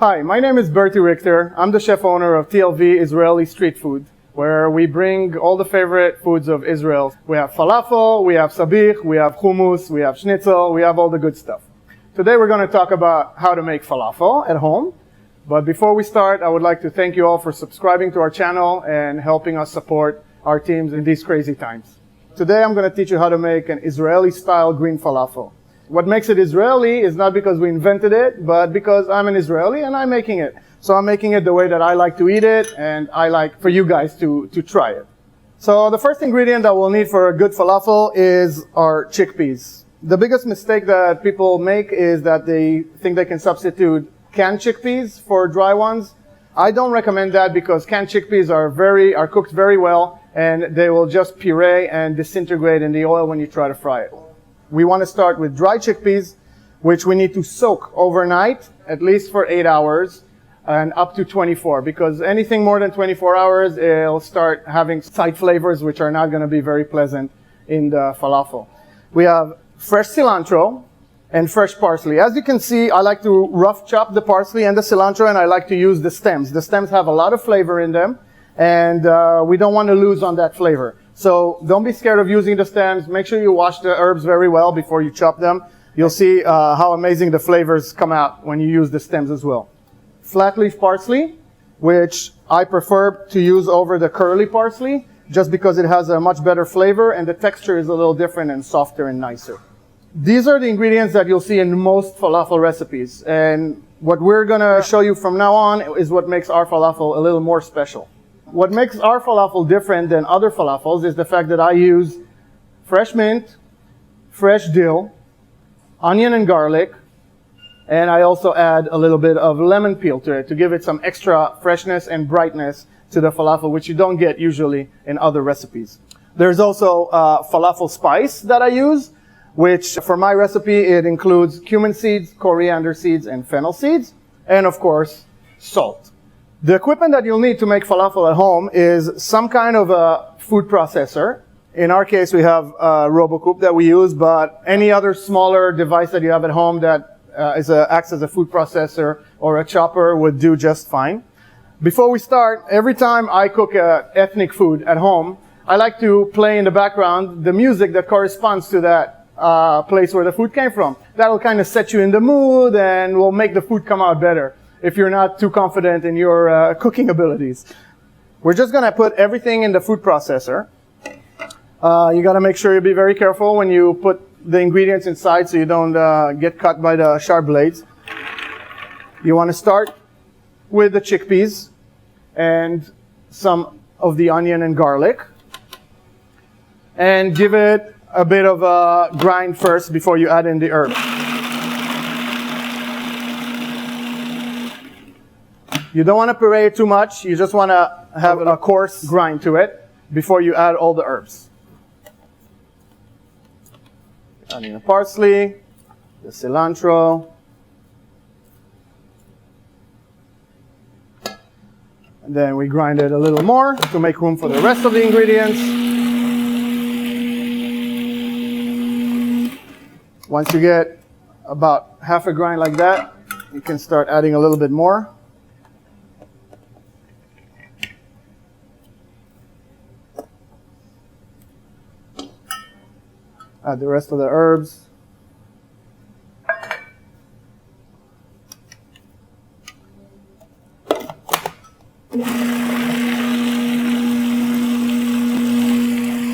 Hi, my name is Berty Richter. I'm the chef owner of TLV Israeli Street Food, where we bring all the favorite foods of Israel. We have falafel, we have sabich, we have hummus, we have schnitzel, we have all the good stuff. Today we're going to talk about how to make falafel at home. But before we start, I would like to thank you all for subscribing to our channel and helping us support our teams in these crazy times. Today I'm going to teach you how to make an Israeli-style green falafel. What makes it Israeli is not because we invented it, but because I'm an Israeli and I'm making it. So I'm making it the way that I like to eat it, and I like for you guys to try it. So the first ingredient that we'll need for a good falafel is our chickpeas. The biggest mistake that people make is that they think they can substitute canned chickpeas for dry ones. I don't recommend that because canned chickpeas are cooked very well, and they will just puree and disintegrate in the oil when you try to fry it. We want to start with dry chickpeas, which we need to soak overnight, at least for 8 hours, and up to 24, because anything more than 24 hours, it'll start having side flavors which are not going to be very pleasant in the falafel. We have fresh cilantro and fresh parsley. As you can see, I like to rough chop the parsley and the cilantro, and I like to use the stems. The stems have a lot of flavor in them, and we don't want to lose on that flavor. So don't be scared of using the stems. Make sure you wash the herbs very well before you chop them. You'll see how amazing the flavors come out when you use the stems as well. Flat leaf parsley, which I prefer to use over the curly parsley, just because it has a much better flavor and the texture is a little different and softer and nicer. These are the ingredients that you'll see in most falafel recipes. And what we're going to show you from now on is what makes our falafel a little more special. What makes our falafel different than other falafels is the fact that I use fresh mint, fresh dill, onion and garlic, and I also add a little bit of lemon peel to it to give it some extra freshness and brightness to the falafel, which you don't get usually in other recipes. There's also falafel spice that I use, which for my recipe it includes cumin seeds, coriander seeds, and fennel seeds, and of course, salt. The equipment that you'll need to make falafel at home is some kind of a food processor. In our case, we have a RoboCoop that we use, but any other smaller device that you have at home that acts as a food processor or a chopper would do just fine. Before we start, every time I cook ethnic food at home, I like to play in the background the music that corresponds to that place where the food came from. That'll kind of set you in the mood and will make the food come out better if you're not too confident in your cooking abilities. We're just going to put everything in the food processor. You got to make sure you be very careful when you put the ingredients inside so you don't get cut by the sharp blades. You want to start with the chickpeas and some of the onion and garlic, and give it a bit of a grind first before you add in the herbs. You don't want to puree it too much. You just want to have a coarse grind to it before you add all the herbs. Adding the parsley, the cilantro, and then we grind it a little more to make room for the rest of the ingredients. Once you get about half a grind like that, you can start adding a little bit more. Add the rest of the herbs.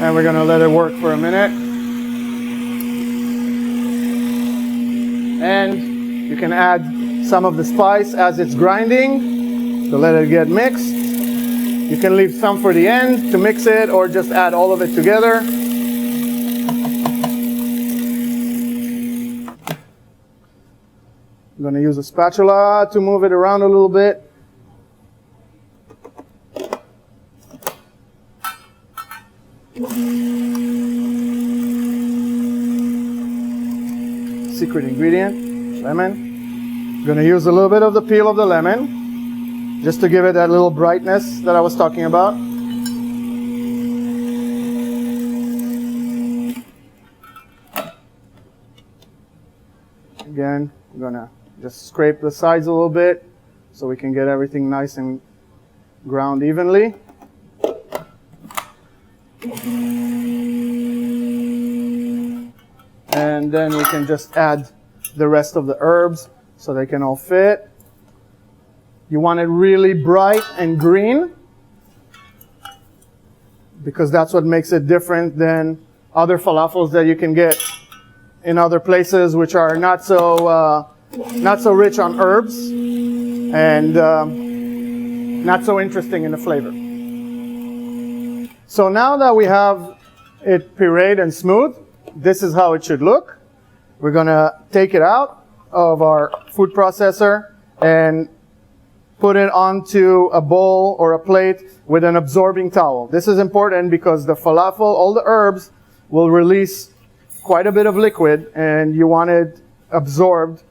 And we're going to let it work for a minute. And you can add some of the spice as it's grinding to let it get mixed. You can leave some for the end to mix it, or just add all of it together. I'm going to use a spatula to move it around a little bit. Secret ingredient, lemon. I'm going to use a little bit of the peel of the lemon just to give it that little brightness that I was talking about. Again, I'm going to just scrape the sides a little bit so we can get everything nice and ground evenly. And then we can just add the rest of the herbs so they can all fit. You want it really bright and green because that's what makes it different than other falafels that you can get in other places, which are not so rich on herbs and not so interesting in the flavor. So now that we have it pureed and smooth, this is how it should look. We're going to take it out of our food processor and put it onto a bowl or a plate with an absorbing towel. This is important because the falafel, all the herbs, will release quite a bit of liquid, and you want it absorbed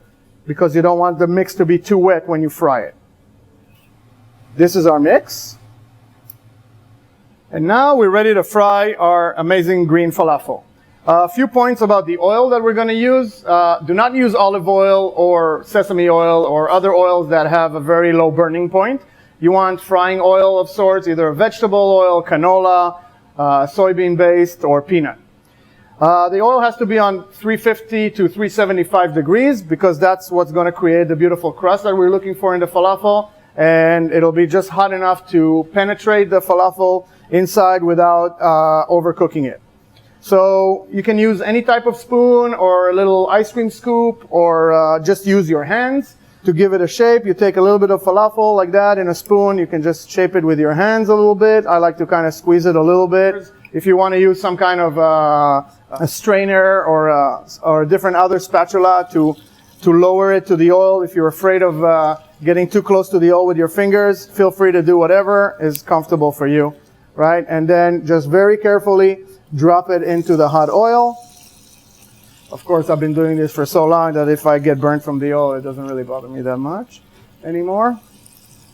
because you don't want the mix to be too wet when you fry it. This is our mix. And now we're ready to fry our amazing green falafel. A few points about the oil that we're going to use. Do not use olive oil or sesame oil or other oils that have a very low burning point. You want frying oil of sorts, either vegetable oil, canola, soybean-based, or peanut. The oil has to be on 350 to 375 degrees because that's what's going to create the beautiful crust that we're looking for in the falafel. And it'll be just hot enough to penetrate the falafel inside without overcooking it. So you can use any type of spoon or a little ice cream scoop or just use your hands to give it a shape. You take a little bit of falafel like that in a spoon. You can just shape it with your hands a little bit. I like to kind of squeeze it a little bit. If you want to use some kind of a strainer or a different other spatula to lower it to the oil, if you're afraid of getting too close to the oil with your fingers, feel free to do whatever is comfortable for you, right? And then just very carefully drop it into the hot oil. Of course, I've been doing this for so long that if I get burnt from the oil, it doesn't really bother me that much anymore.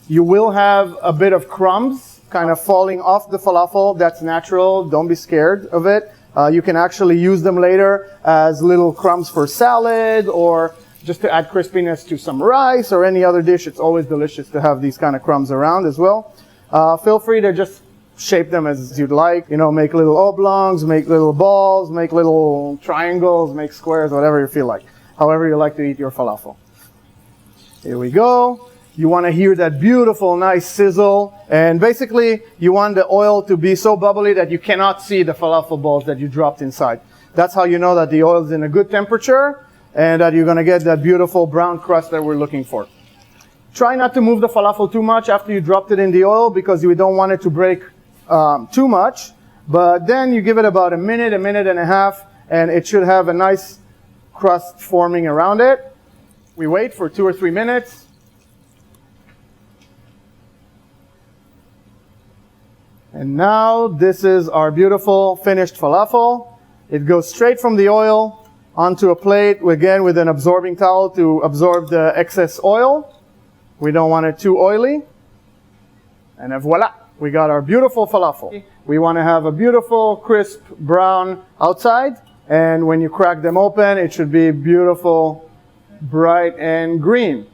You will have a bit of crumbs kind of falling off the falafel. That's natural. Don't be scared of it. You can actually use them later as little crumbs for salad or just to add crispiness to some rice or any other dish. It's always delicious to have these kind of crumbs around as well. Feel free to just shape them as you'd like. You know, make little oblongs, make little balls, make little triangles, make squares, whatever you feel like. However you like to eat your falafel. Here we go. You want to hear that beautiful, nice sizzle. And basically, you want the oil to be so bubbly that you cannot see the falafel balls that you dropped inside. That's how you know that the oil is in a good temperature and that you're going to get that beautiful brown crust that we're looking for. Try not to move the falafel too much after you dropped it in the oil because you don't want it to break too much. But then you give it about a minute and a half, and it should have a nice crust forming around it. We wait for 2 or 3 minutes. And now this is our beautiful finished falafel. It goes straight from the oil onto a plate, again with an absorbing towel to absorb the excess oil. We don't want it too oily. And voila, we got our beautiful falafel. We want to have a beautiful, crisp brown outside. And when you crack them open, it should be beautiful, bright, and green.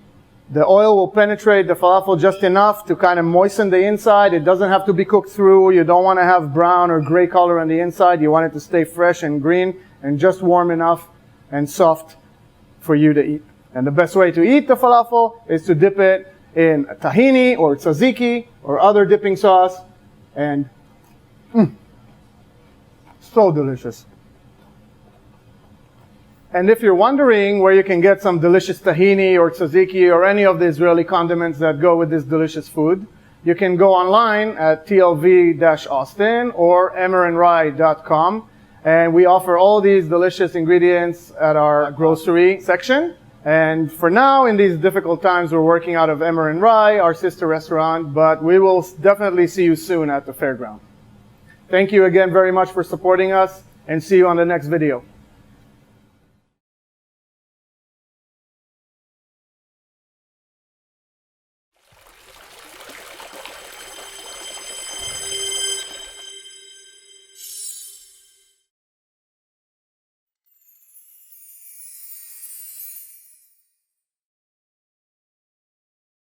The oil will penetrate the falafel just enough to kind of moisten the inside. It doesn't have to be cooked through. You don't want to have brown or gray color on the inside. You want it to stay fresh and green and just warm enough and soft for you to eat. And the best way to eat the falafel is to dip it in tahini or tzatziki or other dipping sauce. And so delicious. And if you're wondering where you can get some delicious tahini or tzatziki or any of the Israeli condiments that go with this delicious food, you can go online at TLV-Austin or emmerrye.com. And we offer all these delicious ingredients at our grocery section. And for now, in these difficult times, we're working out of Emmer Rye, our sister restaurant, but we will definitely see you soon at the fairground. Thank you again very much for supporting us, and see you on the next video.